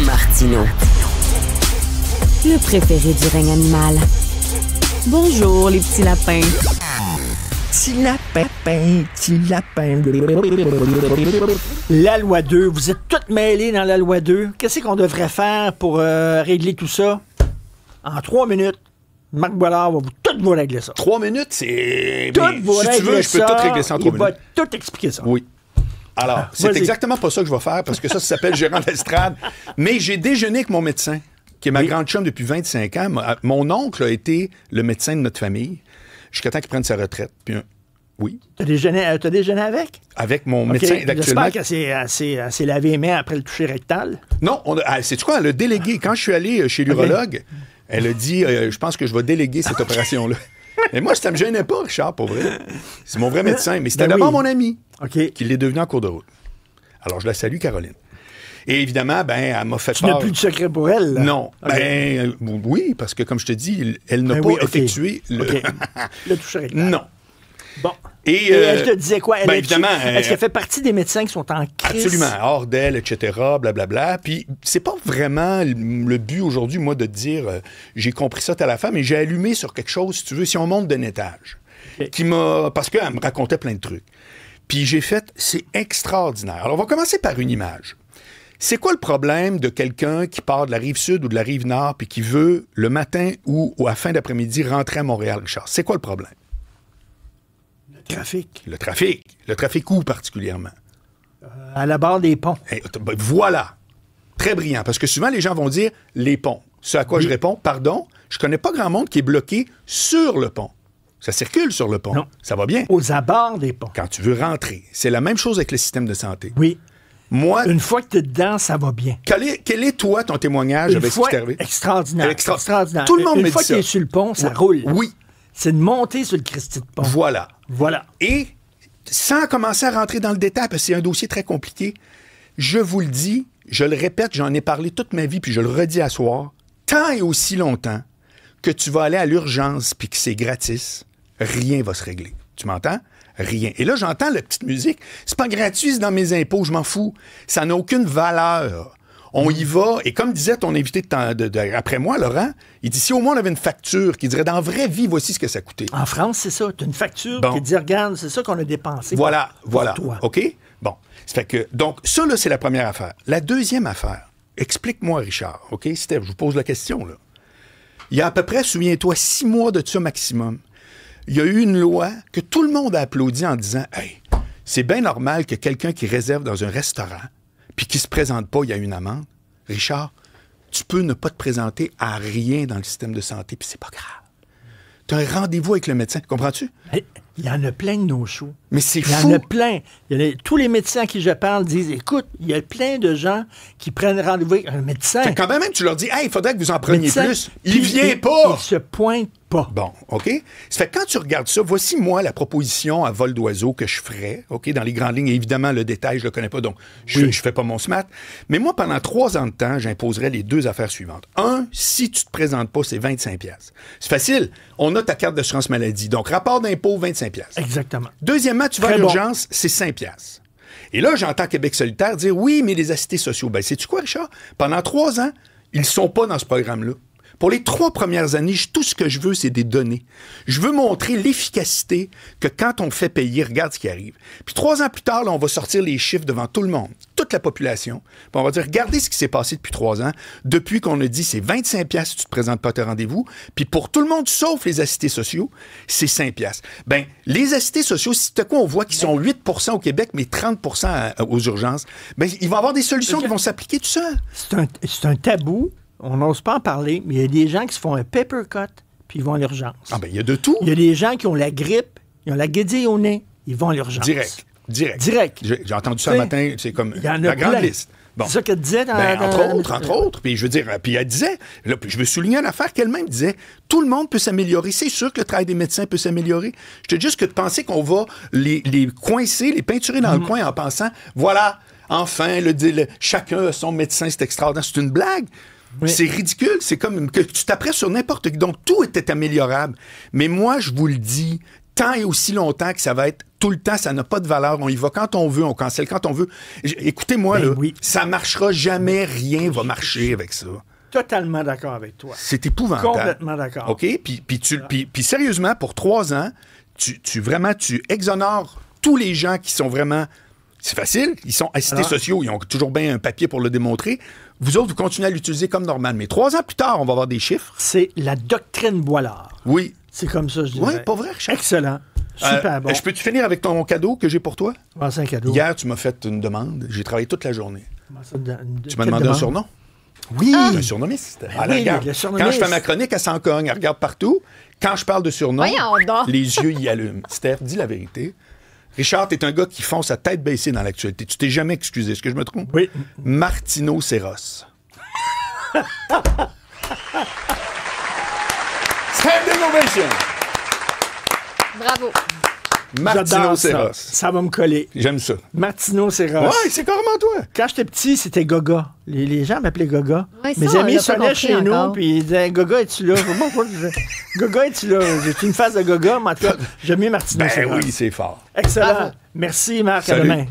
Martineau. Le préféré du règne animal. Bonjour, les petits lapins. Petit lapin, petit lapin. La loi 2, vous êtes toutes mêlées dans la loi 2. Qu'est-ce qu'on devrait faire pour régler tout ça? En 3 minutes, Marc Boilard va vous régler ça. 3 minutes, c'est... Tout Mais, vous si tu veux, régler je peux ça, tout régler ça en 3 minutes. Il va tout expliquer ça. Oui. Alors, c'est Vas-y. exactement pas ça que je vais faire, parce que ça s'appelle gérant d'estrade. Mais j'ai déjeuné avec mon médecin, qui est ma grande chum depuis 25 ans. Mon oncle a été le médecin de notre famille jusqu'à temps qu'il prenne sa retraite. Puis, oui. T'as déjeuné avec? Avec mon médecin J'espère actuellement. qu'elle s'est lavé les mains après le toucher rectal. Non, c'est quoi? Elle a délégué. Quand je suis allé chez l'urologue, elle a dit, je pense que je vais déléguer cette opération-là. Mais moi, ça me gênait pas, Richard, pour vrai. C'est mon vrai médecin. Mais c'était d'abord mon ami qui l'est devenu en cours de route. Alors, je la salue, Caroline. Et évidemment, elle m'a fait Tu n'as plus de secret pour elle, là? Non. Oui, parce que, comme je te dis, elle n'a pas effectué le toucher rectal. Non. Bon. Et elle te disait quoi? Évidemment. Est-ce qu'elle fait partie des médecins qui sont en crise? Absolument. Hors d'elle, etc., blablabla. Puis, c'est pas vraiment le but aujourd'hui, moi, de te dire j'ai compris ça à la fin, mais j'ai allumé sur quelque chose, si tu veux, si on monte d'un étage. Parce qu'elle me racontait plein de trucs. Puis, j'ai fait, c'est extraordinaire. Alors, on va commencer par une image. C'est quoi le problème de quelqu'un qui part de la rive sud ou de la rive nord puis qui veut, le matin ou à la fin d'après-midi, rentrer à Montréal, Richard? C'est quoi le problème? Trafic. Le trafic. Le trafic où particulièrement? À la barre des ponts. Voilà. Très brillant. Parce que souvent, les gens vont dire les ponts. Ce à quoi je réponds, pardon, je connais pas grand monde qui est bloqué sur le pont. Ça circule sur le pont. Non. Ça va bien. Aux abords des ponts. Quand tu veux rentrer. C'est la même chose avec le système de santé. Oui. Moi, une fois que tu es dedans, ça va bien. Quel est toi, ton témoignage avec ce qui t'est arrivé? Extraordinaire. Extraordinaire. Tout le monde me dit ça. Une fois que tu es sur le pont, ça roule. Oui. C'est de monter sur le Christi de pont. Voilà. Et sans commencer à rentrer dans le détail, parce que c'est un dossier très compliqué, je vous le dis, je le répète, j'en ai parlé toute ma vie, puis je le redis à soir, tant et aussi longtemps que tu vas aller à l'urgence puis que c'est gratis, rien va se régler. Tu m'entends? Rien. Et là, j'entends la petite musique. C'est pas gratuit, c'est dans mes impôts, je m'en fous. Ça n'a aucune valeur. On y va, et comme disait ton invité après moi, Laurent, il dit, si au moins on avait une facture qui dirait, dans la vraie vie, voici ce que ça coûtait. En France, c'est ça. Tu as une facture qui dit, regarde, c'est ça qu'on a dépensé voilà. toi. OK? Bon. Ça fait que, donc, ça, là, c'est la première affaire. La deuxième affaire, explique-moi, Richard, OK? Steph, je vous pose la question, là. Il y a à peu près, souviens-toi, 6 mois de ça maximum, il y a eu une loi que tout le monde a applaudi en disant, hey, c'est bien normal que quelqu'un qui réserve dans un restaurant puis qui se présente pas, il y a une amende. Richard, tu peux ne pas te présenter à rien dans le système de santé, puis c'est pas grave. Tu as un rendez-vous avec le médecin, comprends-tu? Il y en a plein de no-shows. Mais c'est fou. Il y en a plein. Tous les médecins à qui je parle disent, écoute, il y a plein de gens qui prennent rendez-vous avec un médecin. Fait quand même, tu leur dis, hey, il faudrait que vous en preniez plus. Il vient pas. Il se pointe pas. Bon, OK? Ça fait que quand tu regardes ça, voici, moi, la proposition à vol d'oiseau que je ferais, OK, dans les grandes lignes. Et évidemment, le détail, je le connais pas, donc je fais pas mon SMAT. Mais moi, pendant 3 ans de temps, j'imposerais les 2 affaires suivantes. 1, si tu te présentes pas, c'est 25$. C'est facile. On a ta carte d'assurance maladie. Donc, rapport d'impôt, 25$. Exactement. Deuxièmement, tu vas à l'urgence, c'est 5$. Et là, j'entends Québec solidaire dire, oui, mais les assistés sociaux, ben, sais-tu quoi, Richard? Pendant 3 ans, ils sont pas dans ce programme-là. Pour les 3 premières années, tout ce que je veux, c'est des données. Je veux montrer l'efficacité que quand on fait payer, regarde ce qui arrive. Puis 3 ans plus tard, là, on va sortir les chiffres devant tout le monde, toute la population. Puis on va dire, regardez ce qui s'est passé depuis 3 ans, depuis qu'on a dit c'est 25$ si tu te présentes pas à tes rendez-vous. Puis pour tout le monde, sauf les assistés sociaux, c'est 5$. Ben, les assistés sociaux, si tout à coup on voit qu'ils sont 8% au Québec, mais 30% aux urgences, ben, il va y avoir des solutions qui vont s'appliquer tout seul. C'est un tabou. On n'ose pas en parler, mais il y a des gens qui se font un paper cut, puis ils vont à l'urgence. Ah ben, il y a de tout. Il y a des gens qui ont la grippe, ils ont la guédille au nez, ils vont à l'urgence. Direct. J'ai entendu ça un matin, c'est comme la grande liste. Bon. C'est ça qu'elle disait entre autres. Puis je veux dire, puis elle disait, là, puis je veux souligner une affaire qu'elle-même disait, tout le monde peut s'améliorer. C'est sûr que le travail des médecins peut s'améliorer. Je te dis juste que de penser qu'on va les coincer, les peinturer dans le coin en pensant, voilà, enfin, chacun a son médecin, c'est extraordinaire. C'est une blague. Oui. C'est ridicule. C'est comme que tu t'apprêtes sur n'importe qui. Donc, tout était améliorable. Mais moi, je vous le dis, tant et aussi longtemps que ça va être tout le temps, ça n'a pas de valeur. On y va quand on veut, on cancelle quand on veut. Écoutez-moi, là, ça marchera jamais, rien va marcher avec ça. Totalement d'accord avec toi. C'est épouvantable. Complètement d'accord. OK? Puis sérieusement, pour 3 ans, tu exonères tous les gens qui sont vraiment... C'est facile, ils sont assistés sociaux, ils ont toujours bien un papier pour le démontrer. Vous autres, vous continuez à l'utiliser comme normal. Mais 3 ans plus tard, on va avoir des chiffres. C'est la doctrine Boilard. Oui. C'est comme ça, je dirais. Oui, pas vrai, Richard? Excellent. Super bon. Je peux-tu finir avec ton cadeau que j'ai pour toi? C'est un cadeau. Hier, tu m'as fait une demande. J'ai travaillé toute la journée. Tu m'as demandé demande? un surnom? Oui. Je suis un surnommiste. Oui, regarde. le surnommiste. Quand je fais ma chronique, elle s'en cogne. Elle regarde partout. Quand je parle de surnom, Voyons donc. les yeux y allument. Steph, dis la vérité. Richard, t'es un gars qui fonce à tête baissée dans l'actualité. Tu t'es jamais excusé. Est-ce que je me trompe? Oui. Martino Serros. Standing ovation. Bravo. Martino J'adore Serros. ça va me coller. J'aime ça. Martino Serros. Ouais, c'est carrément toi. Quand j'étais petit, c'était Gaga. Les gens m'appelaient Gaga. Ouais, ça, Mes on amis l'a pas sonnaient compris chez nous, encore. puis ils disaient Gaga, es-tu là? Je sais pas pourquoi je disais, Gaga, es-tu là? J'ai une face de Gaga, mais en tout cas, j'aime mieux Martino Ben Serros. oui, c'est fort. Excellent. Bravo. Merci, Marc. À Salut. demain. Bye.